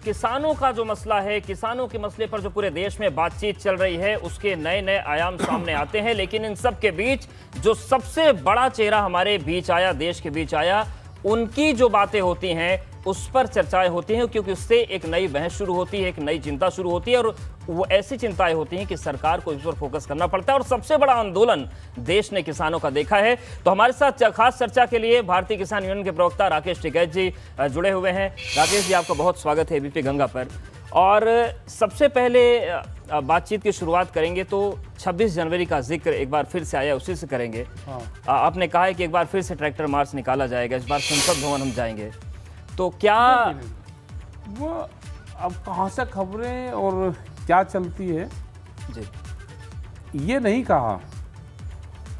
किसानों का जो मसला है, किसानों के मसले पर जो पूरे देश में बातचीत चल रही है, उसके नए नए आयाम सामने आते हैं। लेकिन इन सब के बीच जो सबसे बड़ा चेहरा हमारे बीच आया, देश के बीच आया, उनकी जो बातें होती हैं उस पर चर्चाएं होती हैं, क्योंकि उससे एक नई बहस शुरू होती है, एक नई चिंता शुरू होती है। और वो ऐसी चिंताएं होती हैं कि सरकार को इस पर फोकस करना पड़ता है। और सबसे बड़ा आंदोलन देश ने किसानों का देखा है। तो हमारे साथ खास चर्चा के लिए भारतीय किसान यूनियन के प्रवक्ता राकेश टिकैत जी जुड़े हुए हैं। राकेश जी, आपका बहुत स्वागत है एबीपी गंगा पर। और सबसे पहले बातचीत की शुरुआत करेंगे तो 26 जनवरी का जिक्र एक बार फिर से आया, उसी से करेंगे। आपने कहा है कि एक बार फिर से ट्रैक्टर मार्च निकाला जाएगा, इस बार संसद भवन हम जाएंगे, तो क्या वो अब कहाँ से खबरें और क्या चलती है जी, ये नहीं कहा।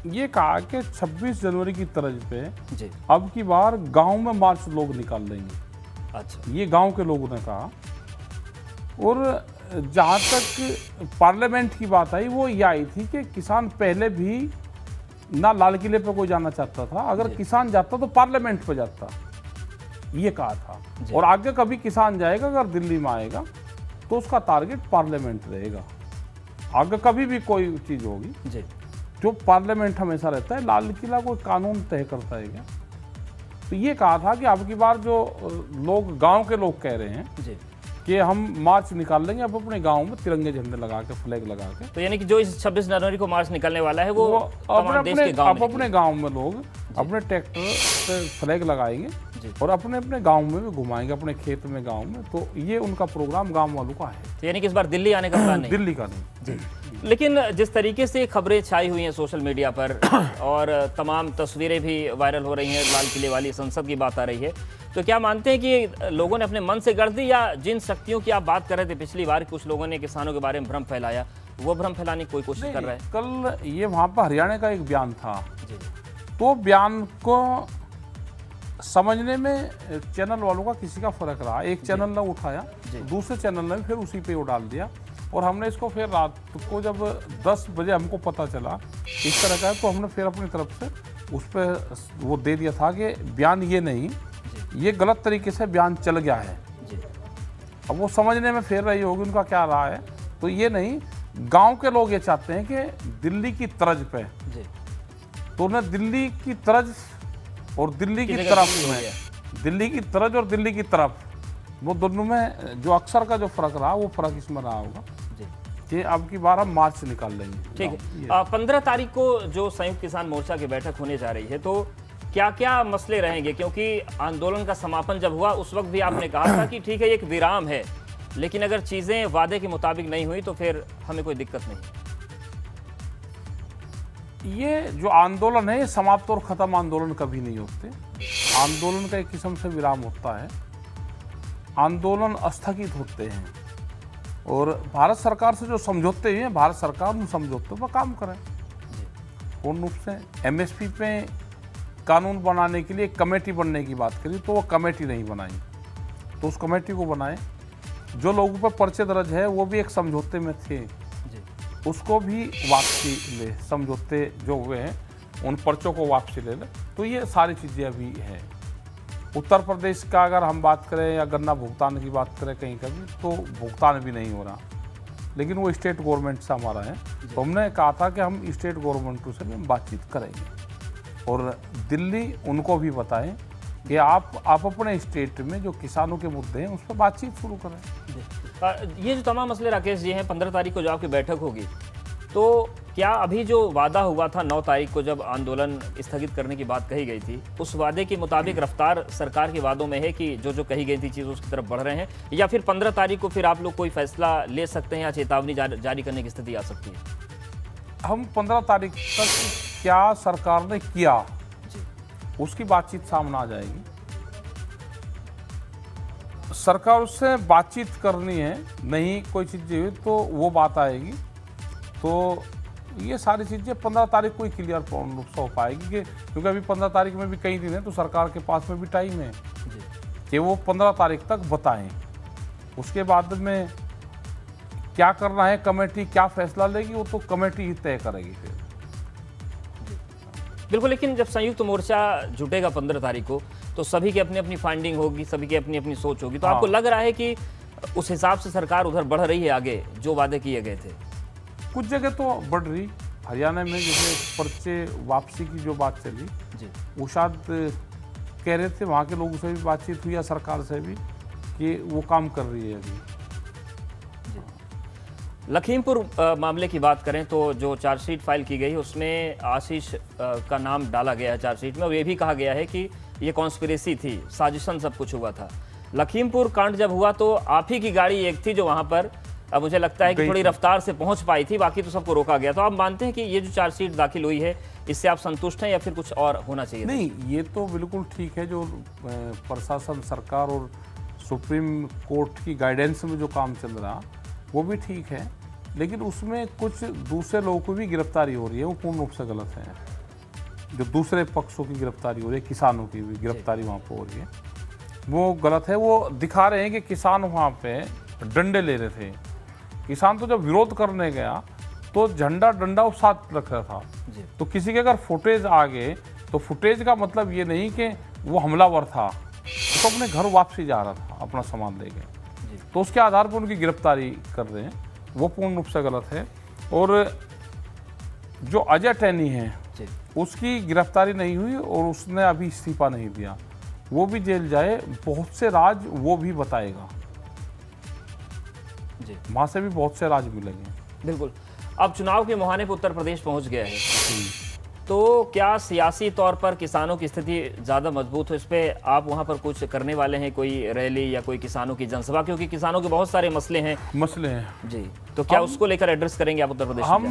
ये कहा कि 26 जनवरी की तर्ज पे जी, अब की बार गांव में मार्च लोग निकाल लेंगे। अच्छा, ये गांव के लोगों ने कहा। और जहाँ तक पार्लियामेंट की बात आई, वो ये आई थी कि किसान पहले भी ना लाल किले पे कोई जाना चाहता था, अगर किसान जाता तो पार्लियामेंट पे जाता, ये कहा था। और आगे कभी किसान जाएगा अगर दिल्ली में आएगा तो उसका टारगेट पार्लियामेंट रहेगा। आगे कभी भी कोई चीज़ होगी जी, जो पार्लियामेंट हमेशा रहता है, लाल किला कोई कानून तय करता है क्या? तो ये कहा था कि अब की बार जो लोग गांव के लोग कह रहे हैं जी, कि हम मार्च निकाल लेंगे अब अपने गांव में तिरंगे झंडे लगा के, फ्लैग लगा के। तो यानी कि जो इस 26 जनवरी को मार्च निकलने वाला है वो तमाम देश के गांव में अपने गांव में लोग अपने ट्रैक्टर से फ्लैग लगाएंगे और अपने अपने गांव में भी घुमाएंगे, अपने खेत में, गांव में। तो ये उनका प्रोग्राम गांव वालों का है। तो यानी कि इस बार दिल्ली आने का प्लान नहीं? दिल्ली का नहीं जी। लेकिन जिस तरीके से खबरें छाई हुई हैं सोशल मीडिया पर और तमाम तस्वीरें भी वायरल हो रही हैं, लाल किले वाली संसद की बात आ रही है, तो क्या मानते हैं कि लोगों ने अपने मन से गढ़ दी, या जिन शक्तियों की आप बात कर रहे थे पिछली बार, कुछ लोगों ने किसानों के बारे में भ्रम फैलाया, वो भ्रम फैलाने की कोई कोशिश कर रहा है? कल ये वहाँ पर हरियाणा का एक बयान था, तो बयान को समझने में चैनल वालों का किसी का फर्क रहा। एक चैनल ने उठाया, दूसरे चैनल ने फिर उसी पे वो डाल दिया, और हमने इसको फिर रात को जब 10 बजे हमको पता चला इस तरह का है, तो हमने फिर अपनी तरफ से उस पर वो दे दिया था कि बयान ये नहीं, ये गलत तरीके से बयान चल गया है। अब वो समझने में फिर रही होगी उनका क्या रहा है। तो ये नहीं, गांव के लोग ये चाहते हैं कि दिल्ली की तर्ज पे, तो उन्हें दिल्ली की तर्ज और दिल्ली की तरफ में, दिल्ली की तर्ज और दिल्ली की तरफ, वो दोनों में जो अक्सर का जो फर्क रहा, वो फर्क इसमें रहा होगा कि अब की बार हम मार्च निकाल लेंगे। ठीक है। 15 तारीख को जो संयुक्त किसान मोर्चा की बैठक होने जा रही है, तो क्या क्या मसले रहेंगे? क्योंकि आंदोलन का समापन जब हुआ उस वक्त भी आपने कहा था कि ठीक है एक विराम है, लेकिन अगर चीजें वादे के मुताबिक नहीं हुई तो फिर हमें कोई दिक्कत नहीं। ये जो आंदोलन है, ये समाप्त और खत्म आंदोलन कभी नहीं होते। आंदोलन का एक किस्म से विराम होता है, आंदोलन स्थगित होते हैं, और भारत सरकार से जो समझौते हुए हैं, भारत सरकार उन समझौतों पर काम करे। पूर्ण रूप से एमएसपी पे कानून बनाने के लिए कमेटी बनने की बात करी, तो वो कमेटी नहीं बनाई, तो उस कमेटी को बनाए। जो लोगों पर पर्चे दर्ज है वो भी एक समझौते में थे, उसको भी वापसी ले, समझौते जो हुए हैं उन पर्चों को वापसी ले ले। तो ये सारी चीज़ें अभी हैं। उत्तर प्रदेश का अगर हम बात करें या गन्ना भुगतान की बात करें कहीं कभी, तो भुगतान भी नहीं हो रहा, लेकिन वो स्टेट गवर्नमेंट से हमारा है। तो हमने कहा था कि हम स्टेट गवर्नमेंट से भी बातचीत करेंगे, और दिल्ली उनको भी बताएं कि आप अपने स्टेट में जो किसानों के मुद्दे हैं उस पर बातचीत शुरू करें। ये जो तमाम मसले राकेश जी हैं, 15 तारीख को जो आपकी बैठक होगी, तो क्या अभी जो वादा हुआ था 9 तारीख को जब आंदोलन स्थगित करने की बात कही गई थी, उस वादे के मुताबिक रफ्तार सरकार के वादों में है कि जो जो कही गई थी चीज़ उसकी तरफ बढ़ रहे हैं, या फिर 15 तारीख को फिर आप लोग कोई फैसला ले सकते हैं या चेतावनी जारी करने की स्थिति आ सकती है? हम 15 तारीख तक क्या सरकार ने किया उसकी बातचीत सामने आ जाएगी। सरकार उससे बातचीत करनी है, नहीं कोई चीज़ हुई तो वो बात आएगी। तो ये सारी चीज़ें 15 तारीख को ही क्लियर रूप से हो पाएगी, क्योंकि अभी 15 तारीख में भी कई दिन है, तो सरकार के पास में भी टाइम है कि वो 15 तारीख तक बताएं। उसके बाद में क्या करना है, कमेटी क्या फैसला लेगी, वो तो कमेटी ही तय करेगी फिर। बिल्कुल, लेकिन जब संयुक्त मोर्चा जुटेगा 15 तारीख को, तो सभी की अपनी अपनी फाइंडिंग होगी, सभी की अपनी अपनी सोच होगी, तो आपको लग रहा है कि उस हिसाब से सरकार उधर बढ़ रही है आगे जो वादे किए गए थे? कुछ जगह तो बढ़ रही। हरियाणा में जैसे पर्चे वापसी की जो बात चली, जी वो शायद कह रहे थे, वहाँ के लोगों से भी बातचीत हुई या सरकार से भी, कि वो काम कर रही है अभी। लखीमपुर मामले की बात करें तो जो चार्जशीट फाइल की गई उसमें आशीष का नाम डाला गया है चार्जशीट में, और ये भी कहा गया है कि ये कॉन्स्पिरेसी थी, साजिशन सब कुछ हुआ था। लखीमपुर कांड जब हुआ तो आप ही की गाड़ी एक थी जो वहां पर मुझे लगता है कि थोड़ी रफ्तार से पहुंच पाई थी, बाकी तो सबको रोका गया। तो आप मानते हैं कि ये जो चार्जशीट दाखिल हुई है इससे आप संतुष्ट हैं या फिर कुछ और होना चाहिए? नहीं, ये तो बिल्कुल ठीक है। जो प्रशासन, सरकार और सुप्रीम कोर्ट की गाइडेंस में जो काम चल रहा वो भी ठीक है, लेकिन उसमें कुछ दूसरे लोगों को भी गिरफ्तारी हो रही है, वो पूर्ण रूप से गलत है। जो दूसरे पक्षों की गिरफ्तारी हो रही है, किसानों की भी गिरफ्तारी वहाँ पर हो रही है, वो गलत है। वो दिखा रहे हैं कि किसान वहाँ पे डंडे ले रहे थे। किसान तो जब विरोध करने गया तो झंडा डंडा वो साथ रख रहा था। तो किसी के अगर फुटेज आ गए तो फुटेज का मतलब ये नहीं कि वो हमलावर था, तो अपने घर वापसी जा रहा था अपना सामान लेके, तो उसके आधार पर उनकी गिरफ्तारी कर रहे हैं, वो पूर्ण रूप से गलत है। और जो अजय टैनी है उसकी गिरफ्तारी नहीं हुई और उसने अभी इस्तीफा नहीं दिया, वो भी जेल जाए। बहुत से राज वो भी बताएगा, वहाँ से भी बहुत से राज मिलेंगे। बिल्कुल। अब चुनाव के मुहाने पर उत्तर प्रदेश पहुंच गया है, तो क्या सियासी तौर पर किसानों की स्थिति ज़्यादा मजबूत हो? इस पर आप वहाँ पर कुछ करने वाले हैं, कोई रैली या कोई किसानों की जनसभा? क्योंकि किसानों के बहुत सारे मसले हैं जी, तो क्या उसको लेकर एड्रेस करेंगे आप उत्तर प्रदेश में? हम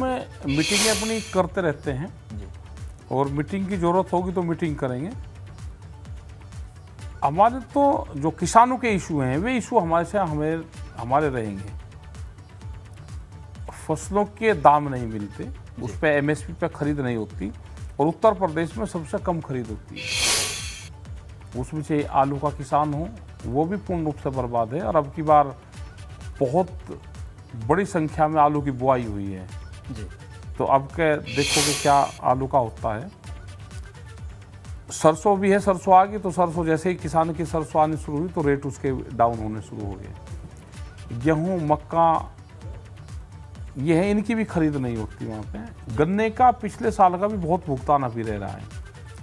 मीटिंगें अपनी करते रहते हैं जी, और मीटिंग की जरूरत होगी तो मीटिंग करेंगे। हमारे तो जो किसानों के इशू हैं वे इशू हमारे रहेंगे। फसलों के दाम नहीं मिलते, उस पर एमएसपी पे खरीद नहीं होती, और उत्तर प्रदेश में सबसे कम खरीद होती है। उसमें से आलू का किसान हो वो भी पूर्ण रूप से बर्बाद है, और अब की बार बहुत बड़ी संख्या में आलू की बुआई हुई है जी। तो अब के देखो कि क्या आलू का होता है। सरसों भी है, सरसों आ गई, तो सरसों जैसे ही किसान की सरसों आनी शुरू हुई तो रेट उसके डाउन होने शुरू हो गए। गेहूँ, मक्का, ये है, इनकी भी खरीद नहीं होती वहाँ पे। गन्ने का पिछले साल का भी बहुत भुगतान अभी रह रहा है,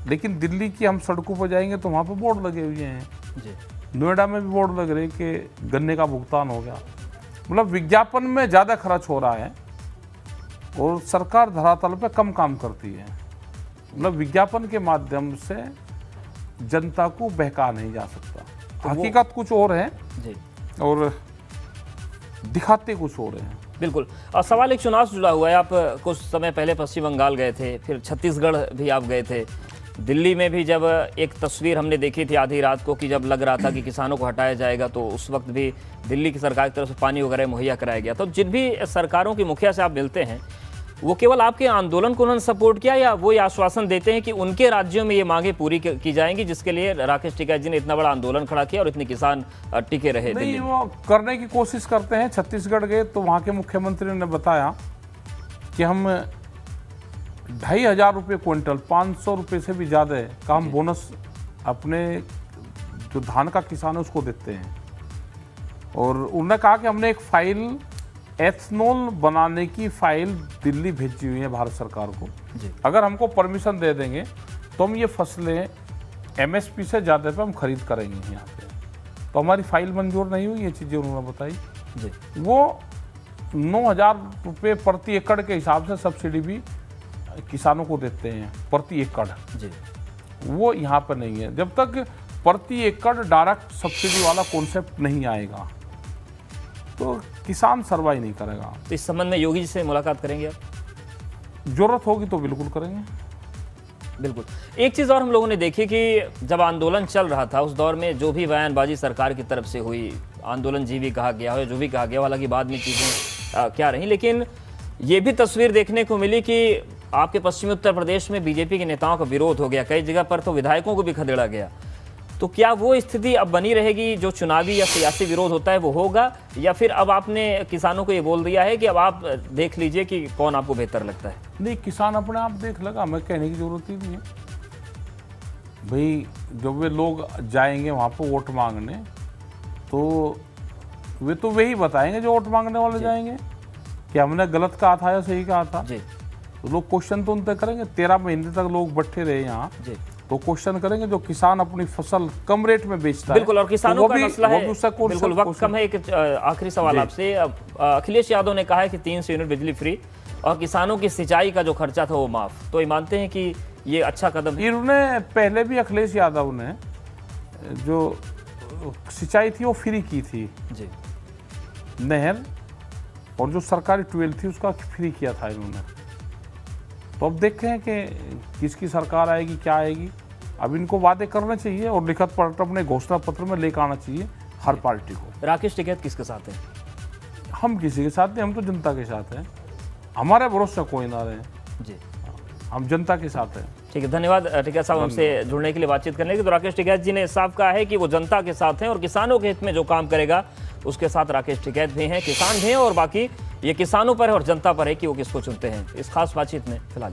लेकिन दिल्ली की हम सड़कों पर जाएंगे तो वहाँ पे बोर्ड लगे हुए हैं जी। नोएडा में भी बोर्ड लग रहे हैं कि गन्ने का भुगतान हो गया। मतलब विज्ञापन में ज़्यादा खर्च हो रहा है और सरकार धरातल पे कम काम करती है। मतलब विज्ञापन के माध्यम से जनता को बहका नहीं जा सकता। तो हकीकत कुछ और है जी, और दिखाते कुछ और हैं। बिल्कुल। और सवाल एक चुनाव से जुड़ा हुआ है। आप कुछ समय पहले पश्चिम बंगाल गए थे, फिर छत्तीसगढ़ भी आप गए थे। दिल्ली में भी जब एक तस्वीर हमने देखी थी आधी रात को कि जब लग रहा था कि किसानों को हटाया जाएगा, तो उस वक्त भी दिल्ली की सरकार की तरफ से पानी वगैरह मुहैया कराया गया। तो जिन भी सरकारों की मुखिया से आप मिलते हैं, वो केवल आपके आंदोलन को उन्होंने सपोर्ट किया, या वो ये आश्वासन देते हैं कि उनके राज्यों में ये मांगे पूरी की जाएंगी जिसके लिए राकेश टिकैत जी ने इतना बड़ा आंदोलन खड़ा किया और इतने किसान टिके रहे? नहीं, वो करने की कोशिश करते हैं। छत्तीसगढ़ गए तो वहाँ के मुख्यमंत्री ने बताया कि हम 2,500 रुपये क्विंटल, 500 रुपये से भी ज़्यादा का हम बोनस अपने जो धान का किसान है उसको देते हैं। और उन्होंने कहा कि हमने एक फाइल, एथनॉल बनाने की फाइल दिल्ली भेजी हुई है भारत सरकार को। अगर हमको परमिशन दे देंगे तो हम ये फसलें एमएसपी से ज़्यादा पे हम खरीद करेंगे यहाँ पे। तो हमारी फाइल मंजूर नहीं हुई, ये चीज़ें उन्होंने बताई जी। वो 9,000 रुपये प्रति एकड़ के हिसाब से सब्सिडी भी किसानों को देते हैं प्रति एकड़ जी। वो यहाँ पर नहीं है। जब तक प्रति एकड़ डायरेक्ट सब्सिडी वाला कॉन्सेप्ट नहीं आएगा तो किसान सर्वाइव नहीं करेगा। तो इस संबंध में योगी जी से मुलाकात करेंगे आप? जरूरत होगी तो बिल्कुल करेंगे। बिल्कुल। एक चीज़ और हम लोगों ने देखी कि जब आंदोलन चल रहा था उस दौर में जो भी बयानबाजी सरकार की तरफ से हुई, आंदोलन जी भी कहा गया हो, जो भी कहा गया, हालांकि बाद में चीज़ें क्या रहीं, लेकिन ये भी तस्वीर देखने को मिली कि आपके पश्चिमी उत्तर प्रदेश में बीजेपी के नेताओं का विरोध हो गया, कई जगह पर तो विधायकों को भी खदेड़ा गया। तो क्या वो स्थिति अब बनी रहेगी, जो चुनावी या सियासी विरोध होता है वो होगा, या फिर अब आपने किसानों को ये बोल दिया है कि अब आप देख लीजिए कि कौन आपको बेहतर लगता है? नहीं, किसान अपने आप देख लगा, मैं कहने की जरूरत ही नहीं है भाई। जब वे लोग जाएंगे वहाँ पर वोट मांगने तो वे तो वही बताएंगे जो वोट मांगने वाले जाएंगे कि हमने गलत कहा था या सही कहा था। जी तो लोग क्वेश्चन तो उनसे करेंगे। 13 महीने तक लोग बैठे रहे यहाँ, जी, तो क्वेश्चन करेंगे। जो किसान अपनी फसल कम रेट में बेचता है, बिल्कुल, और किसानों तो का मसला है। बिल्कुल, वक्त क्वेश्चन कम है। एक आखिरी सवाल आपसे। अखिलेश यादव ने कहा है कि 300 यूनिट बिजली फ्री और किसानों की सिंचाई का जो खर्चा था वो माफ, तो ये मानते हैं कि ये अच्छा कदम है? इन्होंने पहले भी, अखिलेश यादव ने जो सिंचाई थी वो फ्री की थी, जी, नहर और जो सरकारी ट्यूबवेल थी उसका फ्री किया था इन्होंने। तो अब देखें हैं कि किसकी सरकार आएगी, क्या आएगी। अब इनको वादे करने चाहिए और लिखित पत्र अपने घोषणा पत्र में लेकर आना चाहिए हर पार्टी को। राकेश टिकैत किसके साथ है? हम किसी के साथ नहीं, हम तो जनता के साथ हैं। हमारे भरोसे कोई ना रहे जी, हम जनता के साथ हैं। ठीक है, धन्यवाद टिकैत साहब हमसे जुड़ने के लिए, बातचीत करने के लिए। तो राकेश टिकैत जी ने साफ कहा है कि वो जनता के साथ हैं और किसानों के हित में जो काम करेगा उसके साथ राकेश टिकैत भी हैं, किसान भी हैं, और बाकी ये किसानों पर है और जनता पर है कि वो किसको चुनते हैं। इस खास बातचीत में फिलहाल